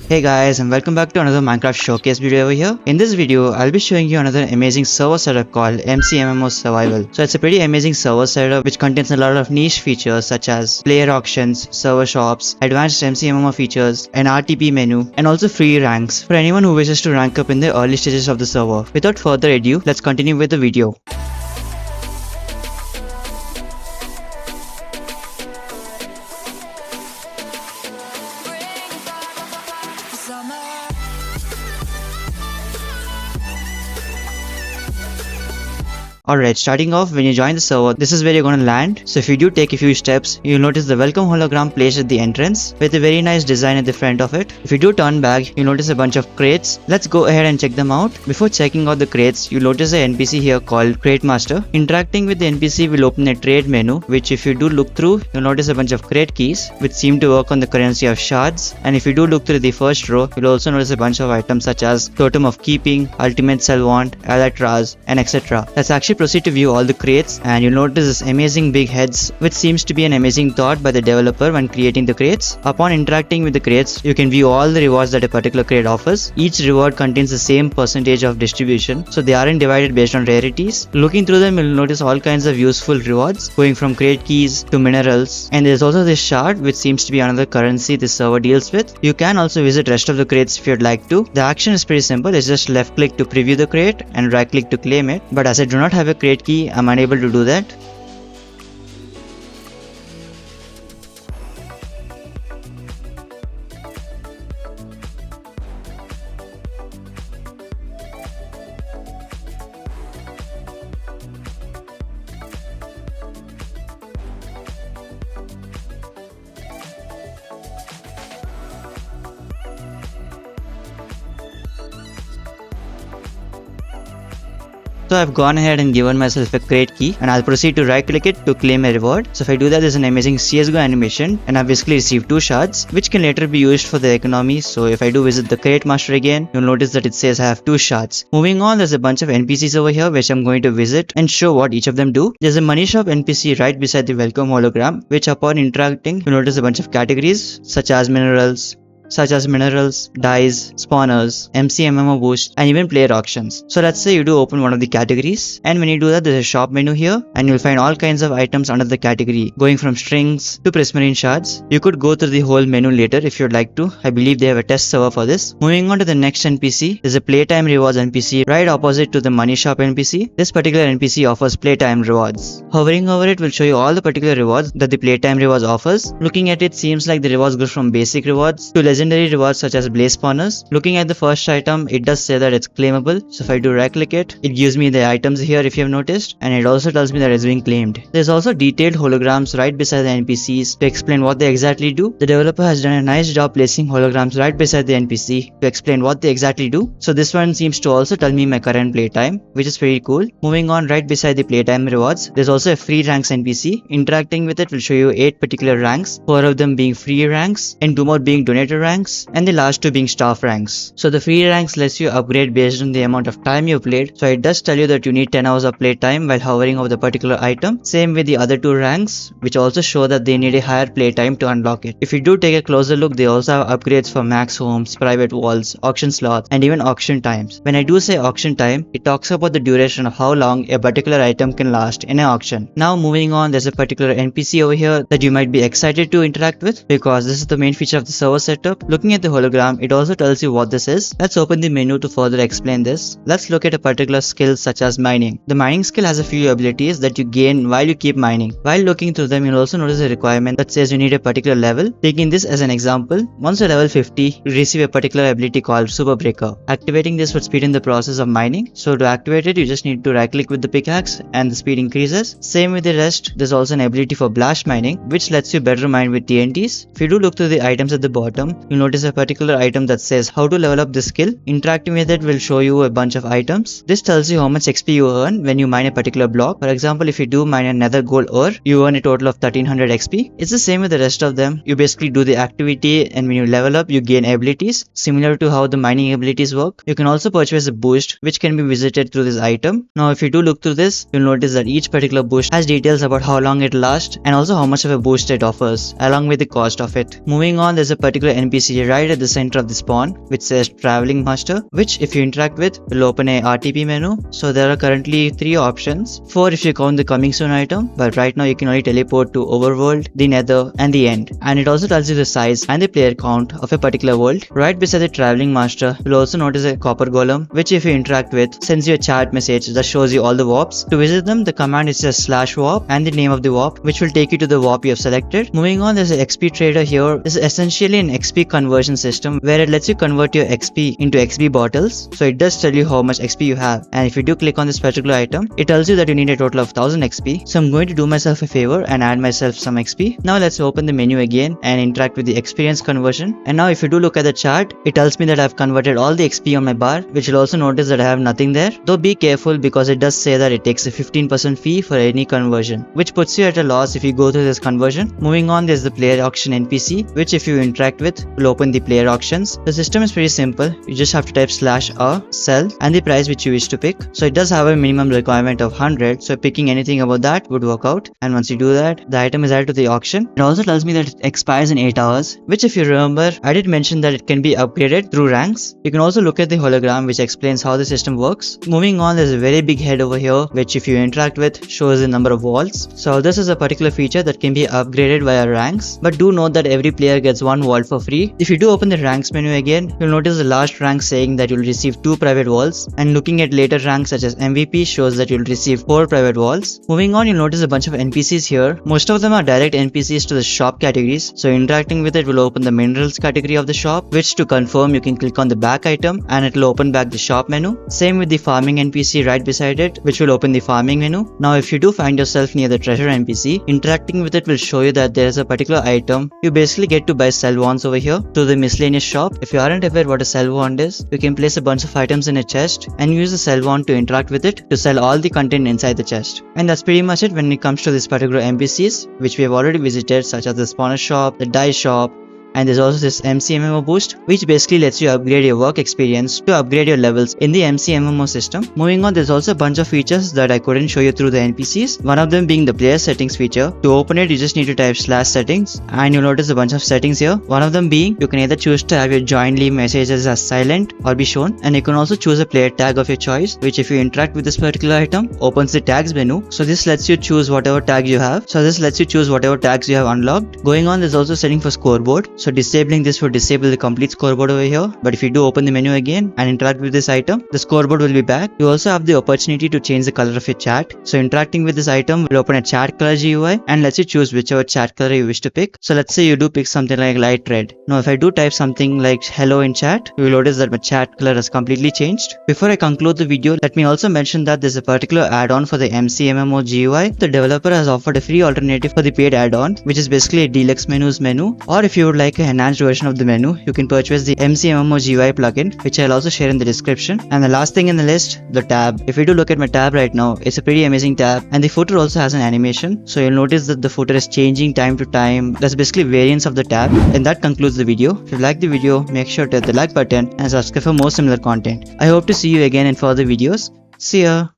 Hey guys, and welcome back to another Minecraft showcase video over here. In this video, I'll be showing you another amazing server setup called MCMMO Survival. So it's a pretty amazing server setup which contains a lot of niche features such as player auctions, server shops, advanced MCMMO features, an RTP menu, and also free ranks for anyone who wishes to rank up in the early stages of the server. Without further ado, let's continue with the video. Alright, starting off, when you join the server, this is where you're gonna land. So if you do take a few steps, you'll notice the welcome hologram placed at the entrance with a very nice design at the front of it. If you do turn back, you'll notice a bunch of crates. Let's go ahead and check them out. Before checking out the crates, you'll notice an NPC here called Crate Master. Interacting with the NPC will open a trade menu, which if you do look through, you'll notice a bunch of crate keys, which seem to work on the currency of shards. And if you do look through the first row, you'll also notice a bunch of items such as Totem of Keeping, Ultimate Salvant, Alatraz, and etc. Let's actually proceed to view all the crates, and you'll notice this amazing big heads, which seems to be an amazing thought by the developer when creating the crates. Upon interacting with the crates, you can view all the rewards that a particular crate offers. Each reward contains the same percentage of distribution, so they aren't divided based on rarities. Looking through them, you'll notice all kinds of useful rewards going from crate keys to minerals, and there's also this shard, which seems to be another currency this server deals with. You can also visit rest of the crates if you'd like to. The action is pretty simple. It's just left click to preview the crate and right click to claim it, but as I do not have a crate key, I'm unable to do that. So I've gone ahead and given myself a crate key, and I'll proceed to right click it to claim a reward. So if I do that, there's an amazing CSGO animation, and I've basically received 2 shards, which can later be used for the economy. So if I do visit the crate master again, you'll notice that it says I have 2 shards. Moving on, there's a bunch of NPCs over here which I'm going to visit and show what each of them do. There's a money shop NPC right beside the welcome hologram, which upon interacting, you'll notice a bunch of categories such as minerals, dyes, spawners, MCMMO boost, and even player auctions. So let's say you do open one of the categories, and when you do that, there's a shop menu here, and you'll find all kinds of items under the category, going from strings to prismarine shards. You could go through the whole menu later if you'd like to. I believe they have a test server for this. Moving on to the next NPC, there's a Playtime Rewards NPC right opposite to the money shop NPC. This particular NPC offers Playtime Rewards. Hovering over it will show you all the particular rewards that the Playtime Rewards offers. Looking at it, seems like the rewards go from basic rewards to legendary rewards such as blaze spawners. Looking at the first item, it does say that it's claimable. So if I do right click it, it gives me the items here if you have noticed, and it also tells me that it's being claimed. There's also detailed holograms right beside the NPCs to explain what they exactly do. The developer has done a nice job placing holograms right beside the NPC to explain what they exactly do. So this one seems to also tell me my current playtime, which is pretty cool. Moving on, right beside the playtime rewards, there's also a free ranks NPC. Interacting with it will show you 8 particular ranks, 4 of them being free ranks and 2 more being donator ranks, and the last 2 being staff ranks. So the free ranks lets you upgrade based on the amount of time you played. So it does tell you that you need 10 hours of play time while hovering over the particular item. Same with the other 2 ranks, which also show that they need a higher play time to unlock it. If you do take a closer look, they also have upgrades for max homes, private walls, auction slots, and even auction times. When I do say auction time, it talks about the duration of how long a particular item can last in an auction. Now moving on, there's a particular NPC over here that you might be excited to interact with, because this is the main feature of the server setup. Looking at the hologram, it also tells you what this is. Let's open the menu to further explain this. Let's look at a particular skill such as mining. The mining skill has a few abilities that you gain while you keep mining. While looking through them, you'll also notice a requirement that says you need a particular level. Taking this as an example, once you're level 50, you receive a particular ability called Super Breaker. Activating this would speed in the process of mining. So to activate it, you just need to right click with the pickaxe and the speed increases. Same with the rest. There's also an ability for blast mining, which lets you better mine with TNTs. If you do look through the items at the bottom, you'll notice a particular item that says how to level up this skill. Interacting with it will show you a bunch of items. This tells you how much XP you earn when you mine a particular block. For example, if you do mine another gold ore, you earn a total of 1300 XP. It's the same with the rest of them. You basically do the activity, and when you level up, you gain abilities similar to how the mining abilities work. You can also purchase a boost, which can be visited through this item. Now if you do look through this, you'll notice that each particular boost has details about how long it lasts and also how much of a boost it offers, along with the cost of it. Moving on, there's a particular NPC right at the center of the spawn which says Traveling Master, which if you interact with will open a RTP menu. So there are currently 3 options, 4 if you count the coming soon item, but right now you can only teleport to Overworld, the Nether and the End. And it also tells you the size and the player count of a particular world. Right beside the Traveling Master, you'll also notice a copper golem, which if you interact with sends you a chat message that shows you all the warps. To visit them, the command is just /warp and the name of the warp, which will take you to the warp you have selected. Moving on, there's an XP trader here. This is essentially an XP conversion system where it lets you convert your XP into XP bottles. So it does tell you how much XP you have, and if you do click on this particular item, it tells you that you need a total of 1000 XP. So I'm going to do myself a favor and add myself some XP. Now let's open the menu again and interact with the experience conversion. And now if you do look at the chart, it tells me that I've converted all the XP on my bar, which you'll also notice that I have nothing there. Though be careful because it does say that it takes a 15% fee for any conversion, which puts you at a loss if you go through this conversion. Moving on, there's the player auction NPC, which if you interact with will open the player auctions. The system is pretty simple. You just have to type /a, sell, and the price which you wish to pick. So it does have a minimum requirement of 100, so picking anything above that would work out. And once you do that, the item is added to the auction. It also tells me that it expires in 8 hours, which if you remember, I did mention that it can be upgraded through ranks. You can also look at the hologram which explains how the system works. Moving on, there's a very big head over here, which if you interact with shows the number of walls. So this is a particular feature that can be upgraded via ranks, but do note that every player gets 1 wall for free. If you do open the ranks menu again, you'll notice the last rank saying that you'll receive 2 private walls, and looking at later ranks such as MVP shows that you'll receive 4 private walls. Moving on, you'll notice a bunch of NPCs here. Most of them are direct NPCs to the shop categories, so interacting with it will open the minerals category of the shop, which to confirm you can click on the back item and it will open back the shop menu. Same with the farming NPC right beside it, which will open the farming menu. Now if you do find yourself near the treasure NPC, interacting with it will show you that there is a particular item. You basically get to buy sell wands over here to the miscellaneous shop. If you aren't aware what a sell wand is, you can place a bunch of items in a chest and use the sell wand to interact with it to sell all the content inside the chest. And that's pretty much it when it comes to this particular NPCs, which we have already visited, such as the spawner shop, the dye shop, and there's also this MCMMO boost, which basically lets you upgrade your work experience to upgrade your levels in the MCMMO system. Moving on, there's also a bunch of features that I couldn't show you through the NPCs, one of them being the player settings feature. To open it, you just need to type /settings and you'll notice a bunch of settings here. One of them being you can either choose to have your join leave messages as silent or be shown, and you can also choose a player tag of your choice, which if you interact with this particular item opens the tags menu. So this lets you choose whatever tag you have. Unlocked. Going on, there's also setting for scoreboard. So disabling this would disable the complete scoreboard over here, but if you do open the menu again and interact with this item, the scoreboard will be back. You also have the opportunity to change the color of your chat. So interacting with this item will open a chat color GUI and lets you choose whichever chat color you wish to pick. So let's say you do pick something like light red. Now if I do type something like hello in chat, you will notice that my chat color has completely changed. Before I conclude the video, let me also mention that there's a particular add-on for the MCMMO GUI. The developer has offered a free alternative for the paid add-on, which is basically a deluxe menus menu, or if you would like an enhanced version of the menu, you can purchase the MCMMO GUI plugin, which I'll also share in the description. And the last thing in the list, the tab. If you do look at my tab right now, it's a pretty amazing tab, and the footer also has an animation, so you'll notice that the footer is changing time to time. That's basically variants of the tab. And that concludes the video. If you like the video, make sure to hit the like button and subscribe for more similar content. I hope to see you again in further videos. See ya!